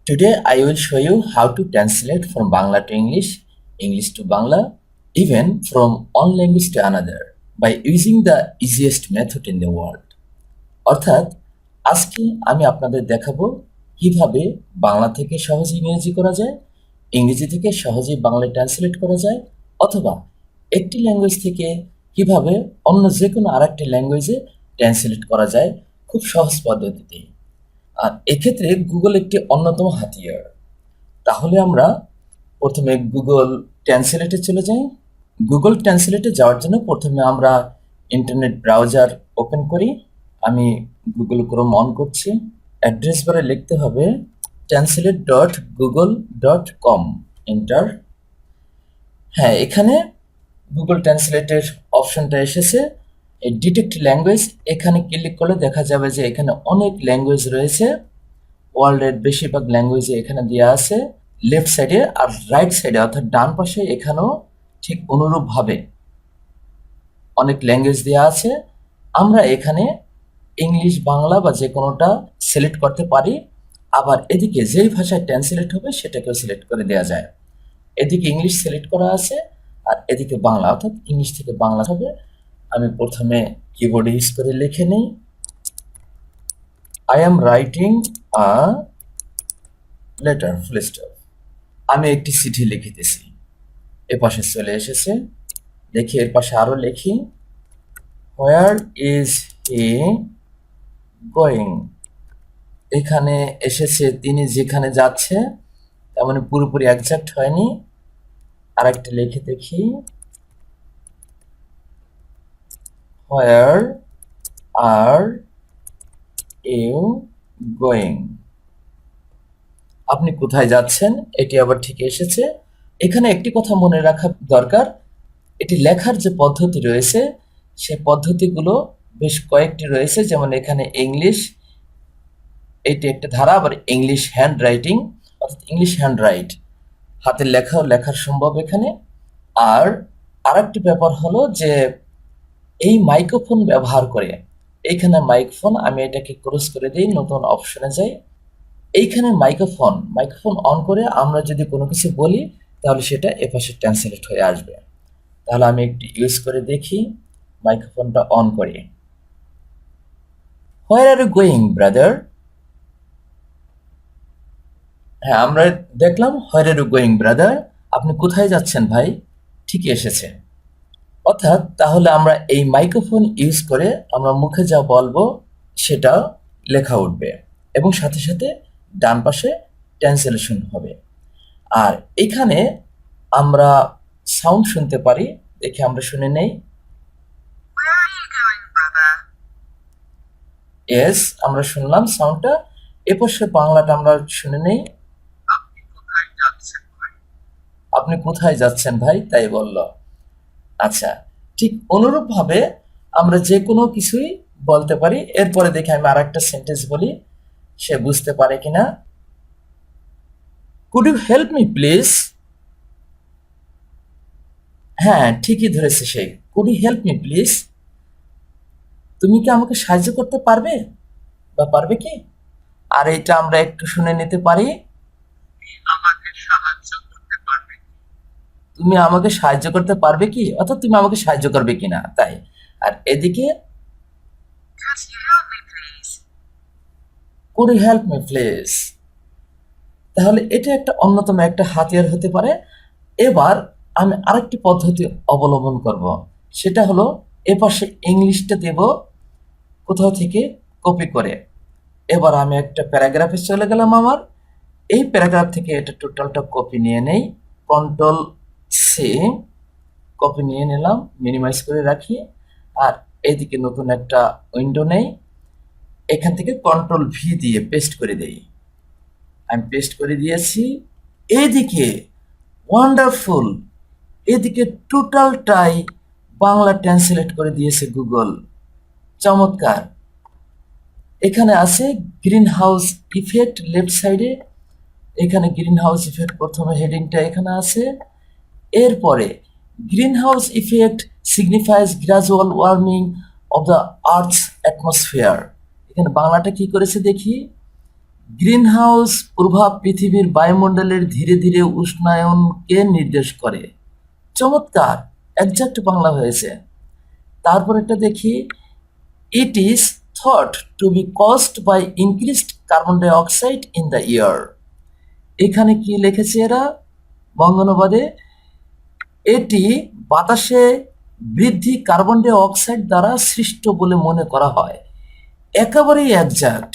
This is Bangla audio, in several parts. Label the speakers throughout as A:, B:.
A: Today I will show you how to translate from Bangla to English, English to Bangla, even from one language to another by using the easiest method in the world. অর্থাৎ আজকে আমি আপনাদের দেখাবো কিভাবে বাংলা থেকে সহজে ইংরেজি করা যায়, ইংরেজি থেকে সহজে বাংলায় ট্রান্সলেট করা যায়, অথবা একটি ল্যাঙ্গুয়েজ থেকে কিভাবে অন্য যে কোনো আরেকটি ল্যাঙ্গুয়েজে ট্রান্সলেট করা যায় খুব সহজ পদ্ধতিতে। আর এক্ষেত্রে গুগল একটি অন্যতম হাতিয়ার। তাহলে আমরা প্রথমে গুগল ট্রান্সলেটে চলে যাই। গুগল ট্রান্সলেটে যাওয়ার জন্য প্রথমে আমরা ইন্টারনেট ব্রাউজার ওপেন করি। আমি গুগল ক্রোম অন করছি। অ্যাড্রেস বারে লিখতে হবে translate.google.com, এন্টার। হ্যাঁ, এখানে গুগল ট্রান্সলেটের অপশনটা এসেছে। এই ডিটেক্ট ল্যাঙ্গুয়েজ এখানে ক্লিক করলে দেখা যাবে যে এখানে অনেক ল্যাঙ্গুয়েজ রয়েছে। ওয়ার্ল্ডের বেশিরভাগ ল্যাঙ্গুয়েজে এখানে দেওয়া আছে। লেফট সাইডে আর রাইট সাইডে অর্থাৎ ডান পাশে এখানেও ঠিক অনুরূপভাবে অনেক ল্যাঙ্গুয়েজ দেওয়া আছে। আমরা এখানে ইংলিশ, বাংলা বা যে কোনোটা সিলেক্ট করতে পারি। আবার এদিকে যেই ভাষায় ট্রান্সলেট হবে সেটাকেও সিলেক্ট করে দেওয়া যায়। এদিকে ইংলিশ সিলেক্ট করা আছে আর এদিকে বাংলা, অর্থাৎ ইংলিশ থেকে বাংলা হবে। আমি প্রথমে কিবোর্ডে ইউজ করে লিখে নিই, I am writing a letter, full stop. আমি একটি চিঠি লিখিতেছি। এ পাশে চলে এসেছে। দেখি এর পাশে আরো লিখি, হোয়ার ইজ হি গোয়িং। এখানে এসেছে তিনি যেখানে যাচ্ছে, তার মানে পুরোপুরি একজ্যাক্ট হয়নি। আর একটা লিখে দেখি, হোয়ার আর ইউ গোয়িং। আপনি কোথায় যাচ্ছেন, এটি আবার ঠিক এসেছে। এখানে একটি কথা মনে রাখা দরকার, এটি লেখার যে পদ্ধতি রয়েছে সেই পদ্ধতিগুলো বেশ কয়েকটি রয়েছে। যেমন এখানে ইংলিশ, এটি একটা ধারা, আবার ইংলিশ হ্যান্ড রাইটিং অর্থাৎ ইংলিশ হ্যান্ড রাইট, হাতের লেখাও লেখার সম্ভব এখানে। আর আরেকটি ব্যাপার হলো যে এই মাইক্রোফোন ব্যবহার করে, এইখানে মাইক্রোফোন, আমি এটাকে ক্রস করে দিই, নতুন অপশনে যাই। এইখানে মাইক্রোফোন অন করে আমরা যদি কোনো কিছু বলি তাহলে সেটা এপাশে ট্রান্সলেট হয়ে আসবে। তাহলে আমি একটু ইউজ করে দেখি, মাইক্রোফোনটা অন করি। হোয়ার আর ইউ গোয়িং ব্রাদার। হ্যাঁ, আমরা দেখলাম হোয়ার আর ইউ গোয়িং ব্রাদার, আপনি কোথায় যাচ্ছেন ভাই, ঠিকই এসেছে। অর্থাৎ তাহলে আমরা এই মাইক্রোফোন ইউজ করে আমরা মুখে যা বলবো সেটা লেখা উঠবে এবং সাথে সাথে ডান পাশে ট্রান্সলেশন হবে। আর এখানে আমরা সাউন্ড শুনতে পারি, দেখে আমরা শুনে নেই।
B: Where are you going, brother?
A: S, আমরা শুনলাম সাউন্ডটা। এপাশে বাংলাটা আমরা শুনে নেই।
B: আপনি কোথায় যাচ্ছেন ভাই?
A: আপনি কোথায় যাচ্ছেন ভাই, তাই বলল। আচ্ছা, ঠিক অনুরূপভাবে আমরা যে কোনো কিছুই বলতে পারি। এরপরে দেখি আমি আর একটা সেন্টেন্স বলি, সে বুঝতে পারে কিনা। Could you help me please. হ্যাঁ, ঠিকই ধরেছে সে, could you help me please, তুমি কি আমাকে সাহায্য করতে পারবে বা পারবে কি। আর এটা আমরা একটু শুনে নিতে পারি,
B: আমাকে সাহায্য করতে পারবে?
A: তুমি আমাকে সাহায্য করতে পারবে কি, অর্থাৎ তুমি আমাকে সাহায্য করবে কিনা, তাই। আর এদিকে
B: Could you help me please?
A: Could you help me please. তাহলে এটা একটা অন্যতম একটা হাতিয়ার হতে পারে। এবার আমি আরেকটি পদ্ধতি অবলম্বন করব, সেটা হলো এপাশে ইংলিশটা দেব কোথাও থেকে কপি করে। এবার আমি একটা প্যারাগ্রাফে চলে গেলাম। আমার এই প্যারাগ্রাফ থেকে এটা টোটালটা কপি নিয়ে নেই, কন্ট্রোল সি, কপি নিয়ে নিলাম, মিনিমাইজ করে রাখি। আর এইদিকে নতুন একটা উইন্ডো নেই, এখান থেকে কন্ট্রোল ভি দিয়ে পেস্ট করে দেই। আমি পেস্ট করে দিয়েছি। এদিকে ওয়ান্ডারফুল, এদিকে টোটালটাই বাংলা ট্রান্সলেট করে দিয়েছে গুগল, চমৎকার। এখানে আছে গ্রিন হাউস ইফেক্ট লেফট সাইডে, এখানে গ্রিন হাউস ইফেক্ট প্রথমে হেডিংটা এখানে আছে। এরপরে green house effect signifies gradual warming of the earth's atmosphere. এখানে বাংলাটা কি করেছে দেখি, গ্রিনহাউস প্রভাব পৃথিবীর বায়ুমণ্ডলের ধীরে ধীরে উষ্ণায়নকে নির্দেশ করে। চমৎকার, একজাক্ট বাংলা হয়েছে। তারপর একটা দেখি, it is thought to be caused by increased carbon dioxide in the year. এখানে কি লিখেছে এরা বঙ্গানুবাদে? এটি বাতাসে বৃদ্ধি কার্বন ডাই অক্সাইড দ্বারা সৃষ্ট বলে মনে করা হয়। একেবারেই একজাক্ট।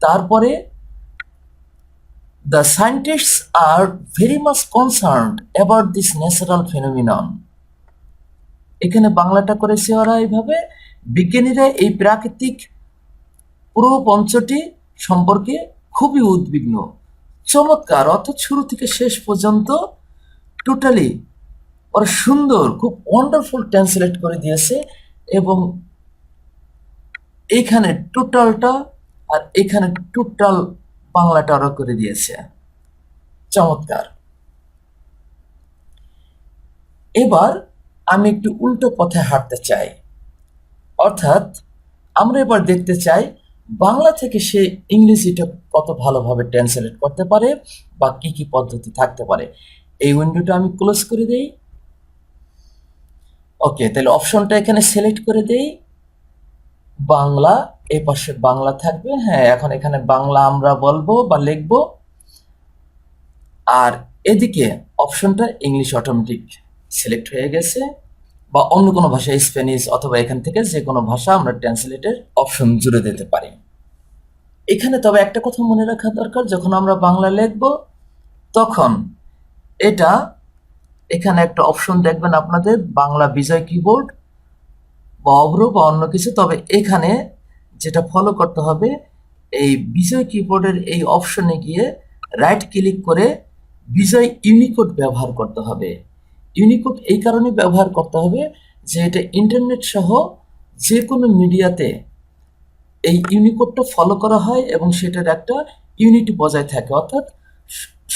A: তারপরে, the scientists are very much concerned about this natural phenomenon. এখানে বাংলাটা করেছে ওরা এইভাবে, বিজ্ঞানীরা এই প্রাকৃতিক প্রপঞ্চটি সম্পর্কে খুবই উদ্বিগ্ন। চমৎকার, অর্থাৎ শুরু থেকে শেষ পর্যন্ত টোটালি ওরা সুন্দর, খুব ওয়ান্ডারফুল ট্রান্সলেট করে দিয়েছে। এবং এইখানে টোটালটা আর এখানে টোটাল বাংলাটা ওরা করে দিয়েছে। চমৎকার। এবার আমি একটু উল্টো পথে হাঁটতে চাই, অর্থাৎ আমরা এবার দেখতে চাই বাংলা থেকে সে ইংরেজিটা কত ভালোভাবে ট্রান্সলেট করতে পারে বা কি কি পদ্ধতি থাকতে পারে। এই উইন্ডোটা আমি ক্লোজ করে দেই। ওকে, তাহলে অপশনটা এখানে সিলেক্ট করে দেই, বাংলা, এই পাশে বাংলা থাকবে। হ্যাঁ, এখন এখানে বাংলা আমরা বলবো বা লিখবো, আর এদিকে অপশনটা ইংলিশ অটোমেটিক সিলেক্ট হয়ে গেছে, বা অন্য কোনো ভাষা, স্প্যানিশ অথবা এখান থেকে যে কোনো ভাষা আমরা ট্রান্সলেটের অপশন জুড়ে দিতে পারি। এখানে তবে একটা কথা মনে রাখা দরকার, যখন আমরা বাংলা লিখব তখন এটা এখানে একটা অপশন দেখবেন আপনাদের, বাংলা বিজয় কিবোর্ড বা অভ্র বা অন্য কিছু। তবে এখানে যেটা ফলো করতে হবে, এই বিজয় কিবোর্ডের এই অপশনে গিয়ে রাইট ক্লিক করে বিজয় ইউনিকোড ব্যবহার করতে হবে। ইউনিকোড এই কারণে ব্যবহার করতে হবে যে এটা ইন্টারনেট সহ যে কোনো মিডিয়াতে এই ইউনিকোডটা ফলো করা হয় এবং সেটার একটা ইউনিটি বজায় থাকে, অর্থাৎ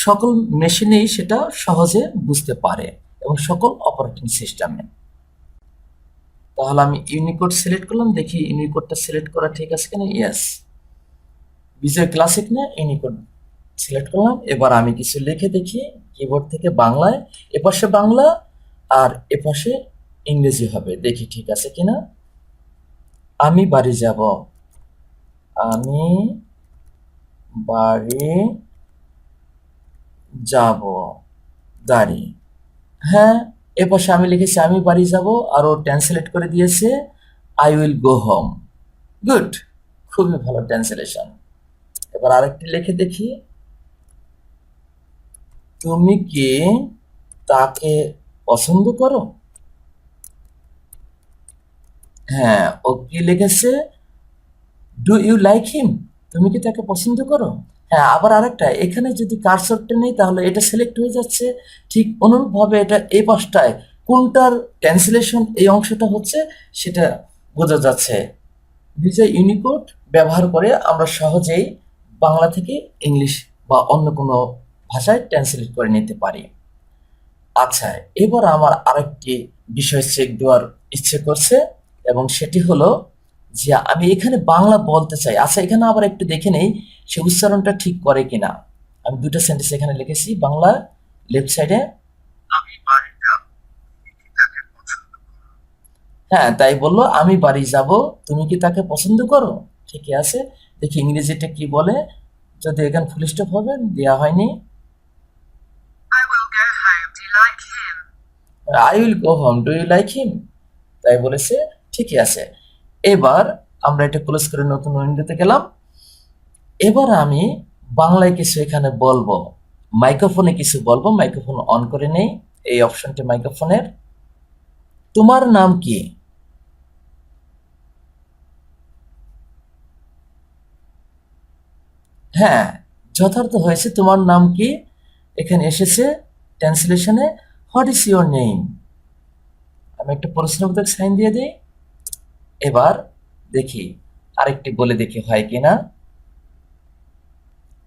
A: সকল মেশিনেই সেটা সহজে বুঝতে পারে এবং সকল অপারেটিং সিস্টেমে। তাহলে আমি ইউনিকোড সিলেক্ট করলাম, দেখি ইউনিকোডটা সিলেক্ট করা ঠিক আছে কিনা। ইয়েস, বিজয় ক্লাসিক না, ইউনিকোড সিলেক্ট করলাম। এবার আমি কিছু লিখে দেখি কিবোর্ড থেকে বাংলায়, এপাশে বাংলা আর এপাশে ইংরেজি হবে, দেখি ঠিক আছে কিনা। আমি বাড়ি যাব, আমি বাড়ি যাব, দাঁড়ি। হ্যাঁ, এপাশে আমি লিখেছি আমি বাড়ি যাব, আর ও ট্রান্সলেট করে দিয়েছে I will go home. Good, খুবই ভালো ট্রান্সলেশন। এবার আরেকটি লিখে দেখি, তুমি কি তাকে পছন্দ করো? হ্যাঁ, ও কি লিখেছে, ডু ইউ লাইক হিম, তুমি কি তাকে পছন্দ করো। হ্যাঁ, আবার আরেকটা, এখানে যদি কার্সরটা নেই তাহলে এটা সিলেক্ট হয়ে যাচ্ছে। ঠিক অনুরূপভাবে এটা এই পাশটায় কোনটার ট্রান্সলেশন এই অংশটা হচ্ছে সেটা বোঝা যাচ্ছে। বিজয় ইউনিকোড ব্যবহার করে আমরা সহজেই বাংলা থেকে ইংলিশ বা অন্য কোনো ভাষায় ট্রান্সলেট করে নিতে পারি। আচ্ছা, এবার আমার আরেকটি বিষয় চেক দেওয়ার ইচ্ছে করছে, এবং সেটি হলো যে আমি এখানে বাংলা বলতে চাই। আচ্ছা, এখানে আবার একটু দেখে নেই সে উচ্চারণটা ঠিক করে কিনা। আমি দুটো সেন্টেন্স এখানে লিখেছি, বাংলা লেফট সাইডে।
B: আমি বাড়ি যাব, তুমি কি তাকে পছন্দ করো?
A: হ্যাঁ, তাই বললো আমি বাড়ি যাব, তুমি কি তাকে পছন্দ করো। ঠিকই আছে। দেখি ইংরেজিটা কি বলে, যদি এখানে ফুল স্টপ হবে, দেওয়া হয়নি।
B: I will go home. Do you like him?
A: I will go home, do you like him, তাই বলেছে। ঠিকই আছে। এবার আমরা এটা ক্লোজ করে নতুন উইন্ডোতে গেলাম। এবার আমি বাংলায় কিছু এখানে বলবো, মাইক্রোফোনে কিছু বলবো। মাইক্রোফোন অন করে নেই, এই অপশনটি মাইক্রোফোনের। তোমার নাম কি? হ্যাঁ, যথার্থ হয়েছে, তোমার নাম কি এখানে এসেছে ট্রান্সলেশনে, হোয়াট ইজ ইউর নেম। আমি একটা প্রশ্নবোধক সাইন দিয়ে দিই। এবার দেখি আরেকটি বলে দেখি হয় কিনা।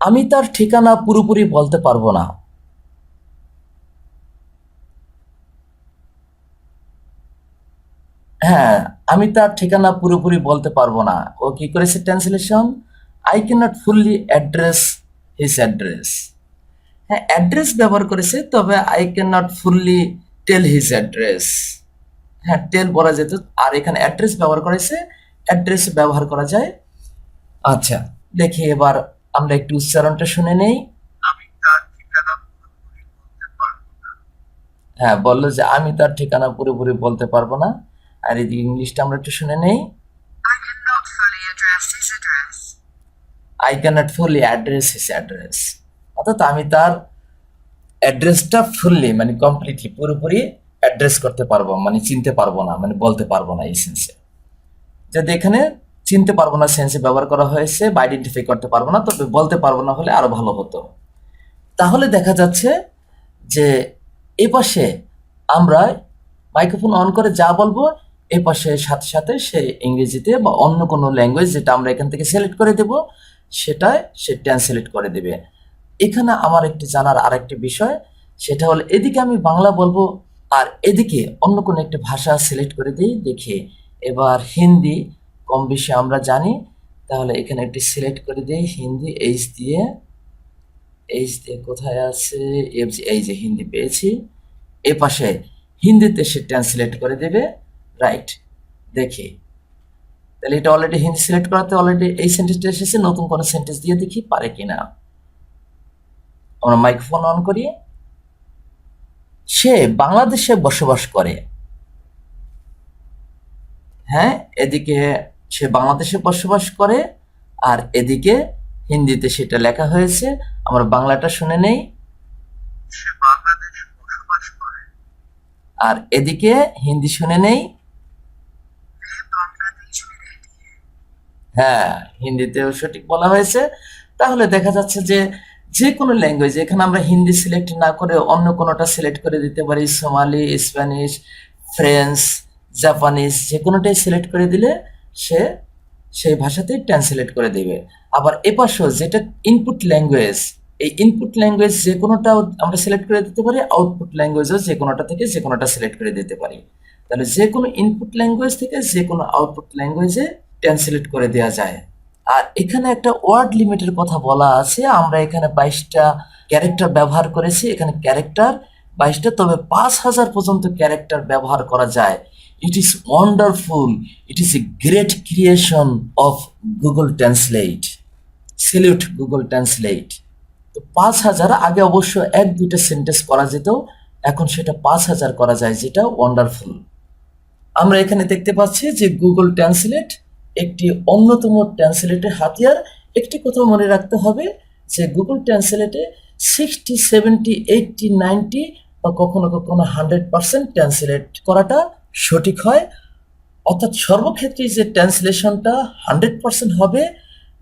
A: আমি তার ঠিকানা পুরোপুরি বলতে পারবো না। হ্যাঁ, আমি তার ঠিকানা পুরোপুরি বলতে পারবো না। ও কি করেছে translation, I can't fully address his address. হ্যাঁ, অ্যাড্রেস ব্যবহার করেছে, তবে I can not fully tell his address. হ্যাঁ, টেল বলা যেত, আর এখানে অ্যাড্রেস ব্যবহার করেছে, অ্যাড্রেস ব্যবহার করা যায়। আচ্ছা, দেখি এবার আমরা একটু উচ্চারণটা শুনে নেই।
B: আমি তার ঠিকানা পুরোপুরি বলতে পারবো না।
A: হ্যাঁ, বললো যে আমি তার ঠিকানা পুরোপুরি বলতে পারবো না। আর এদিকে ইংলিশটা আমরা একটু শুনে নেই।
C: I cannot fully address his address.
A: I can't fully address his address, অর্থাৎ আমি তার অ্যাড্রেসটা ফুললি মানে কমপ্লিটলি পুরোপুরি অ্যাড্রেস করতে পারবো, মানে চিনতে পারবো না, মানে বলতে পারবো না এই সেন্সে। যদি এখানে চিনতে পারবো না সেন্সে ব্যবহার করা হয়েছে বা আইডেন্টিফাই করতে পারবো না, তবে বলতে পারবো না হলে আরো ভালো হতো। তাহলে দেখা যাচ্ছে যে এপাশে আমরা মাইক্রোফোন অন করে যা বলবো, এপাশে সাথে সাথে সে ইংরেজিতে বা অন্য কোনো ল্যাঙ্গুয়েজ যেটা আমরা এখান থেকে সিলেক্ট করে দেব সেটায় সে ট্রান্সলেট করে দেবে। এখানে আমার একটি জানার আরেকটি বিষয়, সেটা হলো এদিকে আমি বাংলা বলবো আর এদিকে অন্য কোনো একটা ভাষা সিলেক্ট করে দিই। দেখি এবার হিন্দি কম বেশি আমরা জানি, তাহলে এখানে একটি সিলেক্ট করে দিই হিন্দি, এইচ দিয়ে কোথায় আছে, এই যে হিন্দি পেয়েছি। এ পাশে হিন্দিতে সে ট্রান্সলেট করে দেবে, রাইট। দেখি তাহলে এটা অলরেডি হিন্দি সিলেক্ট করাতে অলরেডি এই সেন্টেন্সটা এসেছে, নতুন কোনো সেন্টেন্স দিয়ে দেখি পারে কিনা। আমরা মাইক্রোফোন অন করি। সে বাংলাদেশে বসবাস করে। হ্যাঁ, এদিকে সে বাংলাদেশে বসবাস করে আর এদিকে হিন্দিতে সেটা লেখা হয়েছে। আমরা বাংলাটা শুনে নেই।
B: সে বাংলাদেশে বসবাস করে।
A: আর এদিকে হিন্দি শুনে নেই।
C: वह बांग्लादेश में रहती है।
A: হ্যাঁ, হিন্দিতেও সঠিক বলা হয়েছে। তাহলে দেখা যাচ্ছে যে যে কোনো ল্যাঙ্গুয়েজ, এখানে আমরা হিন্দি সিলেক্ট না করে অন্য কোনোটা সিলেক্ট করে দিতে পারি, সোমালি, স্প্যানিশ, ফ্রেঞ্চ, জাপানিজ, যে কোনোটাই সিলেক্ট করে দিলে সে সেই ভাষাতেই ট্রান্সলেট করে দেবে। আবার এপাশেও যেটা ইনপুট ল্যাঙ্গুয়েজ, এই ইনপুট ল্যাঙ্গুয়েজ যে কোনোটাও আমরা সিলেক্ট করে দিতে পারি, আউটপুট ল্যাঙ্গুয়েজও যে কোনোটা থেকে যে কোনোটা সিলেক্ট করে দিতে পারি। তাহলে যে কোনো ইনপুট ল্যাঙ্গুয়েজ থেকে যে কোনো আউটপুট ল্যাঙ্গুয়েজে ট্রান্সলেট করে দেওয়া যায়। আর এখানে একটা ওয়ার্ড লিমিটের কথা বলা আছে। আমরা এখানে 22টা ক্যারেক্টার ব্যবহার করেছি, এখানে ক্যারেক্টার 22টা, তবে 5000 পর্যন্ত ক্যারেক্টার ব্যবহার করা যায়। It is wonderful, it is a great creation of Google translate. Salute Google translate. তো 5000, আগে অবশ্য 1-2টা সেন্টেন্স করা যেত, এখন সেটা 5000 করা যায়, যেটা ওয়ান্ডারফুল। আমরা এখানে দেখতে পাচ্ছি যে গুগল ট্রান্সলেট একটি অন্যতম ট্রান্সলেটের হাতিয়ার। একটি কথা মনে রাখতে হবে যে গুগল ট্রান্সলেটে 60, 70, 80, 90 বা কখনো কখনো 100% ট্রান্সলেট করাটা সঠিক হয়। অর্থাৎ সর্বক্ষেত্রে যে ট্রান্সলেশনটা 100% হবে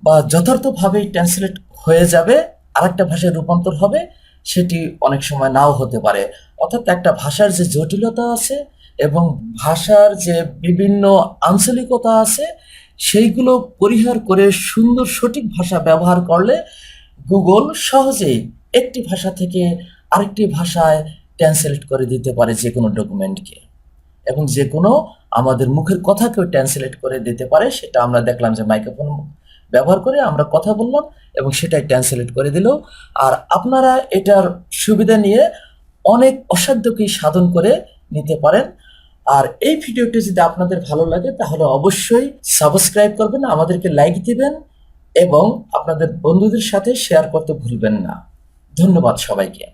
A: বা যথার্থভাবেই ট্রান্সলেট হয়ে যাবে, আরেকটা ভাষায় রূপান্তর হবে, সেটি অনেক সময় নাও হতে পারে। অর্থাৎ একটা ভাষার যে জটিলতা আছে এবং ভাষার যে বিভিন্ন আঞ্চলিকতা আছে, সেইগুলো পরিহার করে সুন্দর সঠিক ভাষা ব্যবহার করলে গুগল সহজেই একটি ভাষা থেকে আরেকটি ভাষায় ট্রান্সলেট করে দিতে পারে যে কোনো ডকুমেন্টকে, এবং যে কোনো আমাদের মুখের কথাকেও ট্রান্সলেট করে দিতে পারে। সেটা আমরা দেখলাম যে মাইক্রোফোন ব্যবহার করে আমরা কথা বললাম এবং সেটাই ট্রান্সলেট করে দিল। আর আপনারা এটার সুবিধা নিয়ে অনেক অসাধ্যকেই সাধন করে নিতে পারেন। আর এই ভিডিওটি যদি আপনাদের ভালো লাগে তাহলে অবশ্যই সাবস্ক্রাইব করবেন, আমাদেরকে লাইক দিবেন এবং আপনাদের বন্ধুদের সাথে শেয়ার করতে ভুলবেন না। ধন্যবাদ সবাইকে।